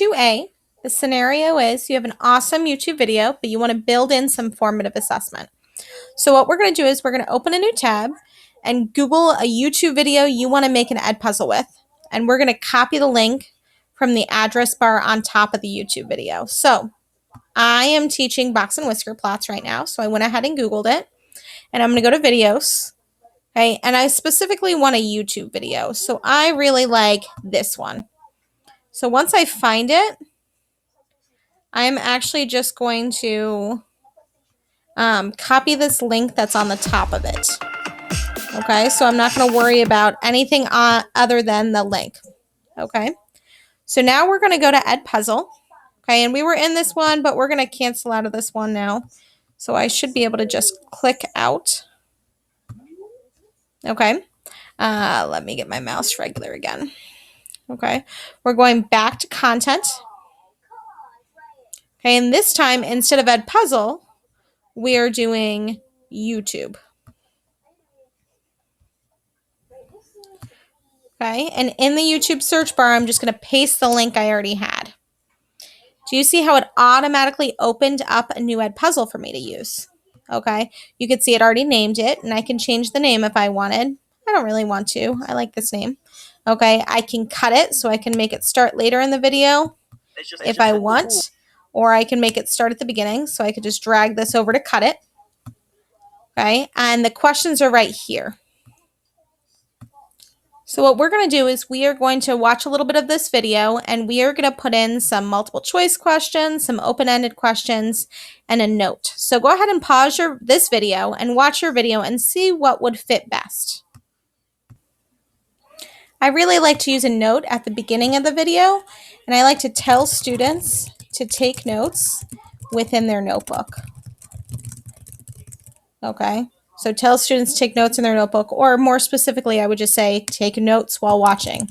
2A, the scenario is you have an awesome YouTube video, but you want to build in some formative assessment. So what we're going to do is we're going to open a new tab and Google a YouTube video you want to make an Edpuzzle with. And we're going to copy the link from the address bar on top of the YouTube video. So I am teaching box and whisker plots right now. So I went ahead and Googled it. And I'm going to go to videos. Okay, and I specifically want a YouTube video. So I really like this one. So once I find it, I'm actually just going to copy this link that's on the top of it. Okay, so I'm not going to worry about anything other than the link. Okay, so now we're going to go to Edpuzzle. Okay, and we were in this one, but we're going to cancel out of this one now. So I should be able to just click out. Okay, let me get my mouse regular again. Okay, we're going back to content. Okay, and this time, instead of Edpuzzle, we are doing YouTube. Okay, and in the YouTube search bar, I'm just going to paste the link I already had. Do you see how it automatically opened up a new Edpuzzle for me to use? Okay, you can see it already named it, and I can change the name if I wanted. I don't really want to. I like this name. Okay, I can cut it so I can make it start later in the video if I want, or I can make it start at the beginning, so I could just drag this over to cut it. Okay, and the questions are right here. So what we're going to do is we are going to watch a little bit of this video and we are going to put in some multiple choice questions, some open-ended questions, and a note. So go ahead and pause this video and watch your video and see what would fit best. I really like to use a note at the beginning of the video, and I like to tell students to take notes within their notebook. Okay. So tell students to take notes in their notebook, or more specifically, I would just say take notes while watching.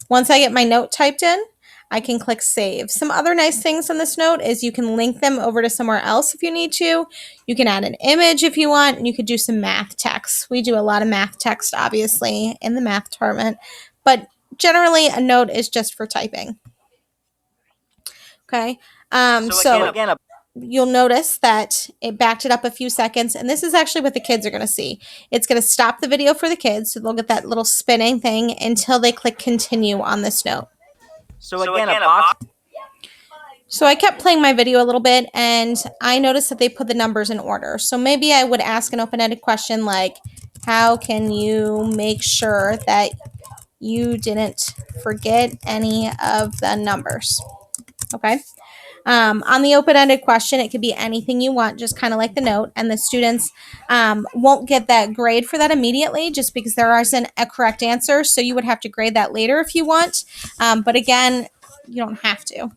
Once I get my note typed in, I can click save. Some other nice things on this note is you can link them over to somewhere else if you need to. You can add an image if you want, and you could do some math text. We do a lot of math text, obviously, in the math department, but generally a note is just for typing. Okay, so again, you'll notice that it backed it up a few seconds, and this is actually what the kids are going to see. It's going to stop the video for the kids, so they'll get that little spinning thing until they click continue on this note. So I kept playing my video a little bit, and I noticed that they put the numbers in order. So maybe I would ask an open-ended question like, how can you make sure that you didn't forget any of the numbers? Okay. On the open-ended question, it could be anything you want, just kind of like the note, and the students won't get that grade for that immediately just because there isn't a correct answer, so you would have to grade that later if you want, but again, you don't have to.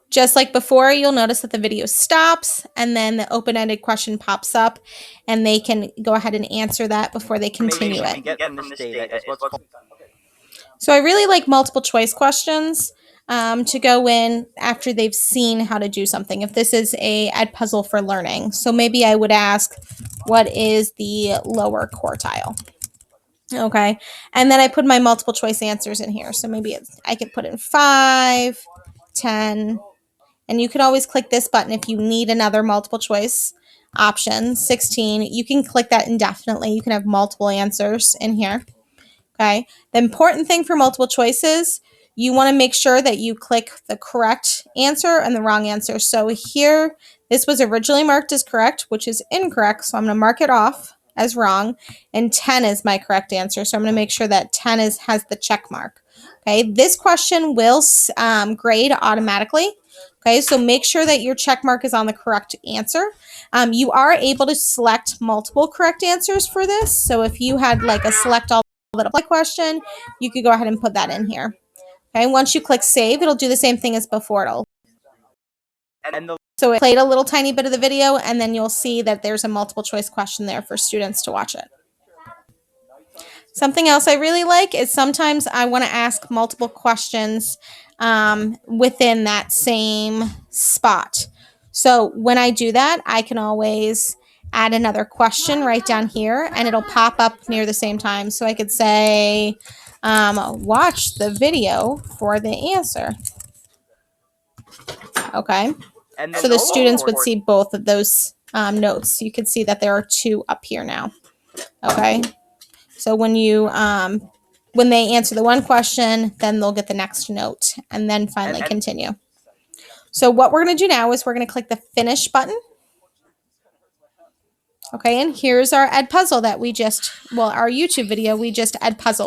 Just like before, you'll notice that the video stops and then the open-ended question pops up, and they can go ahead and answer that before they continue it. So I really like multiple choice questions to go in after they've seen how to do something. If this is a Edpuzzle for learning, so maybe I would ask, what is the lower quartile? Okay, and then I put my multiple choice answers in here. So maybe I could put in 5, 10, and you can always click this button if you need another multiple choice option. 16, you can click that indefinitely. You can have multiple answers in here. Okay, the important thing for multiple choices, you want to make sure that you click the correct answer and the wrong answer. So here, this was originally marked as correct, which is incorrect, so I'm going to mark it off as wrong, and 10 is my correct answer, so I'm going to make sure that 10 has the check mark. Okay, this question will grade automatically. Okay, so make sure that your check mark is on the correct answer. You are able to select multiple correct answers for this, so if you had like a select all that apply question, you could go ahead and put that in here. Okay, once you click save, it'll do the same thing as before. So it played a little tiny bit of the video, and then you'll see that there's a multiple choice question there for students to watch it. Something else I really like is sometimes I want to ask multiple questions within that same spot. So when I do that, I can always add another question right down here, and it'll pop up near the same time. So I could say, watch the video for the answer. Okay. So the students would see both of those notes. You can see that there are 2 up here now. Okay. So when you when they answer the one question, then they'll get the next note and then finally continue. So what we're going to do now is we're going to click the finish button. Okay, and here's our Edpuzzle that we just, well, our YouTube video we just Edpuzzled.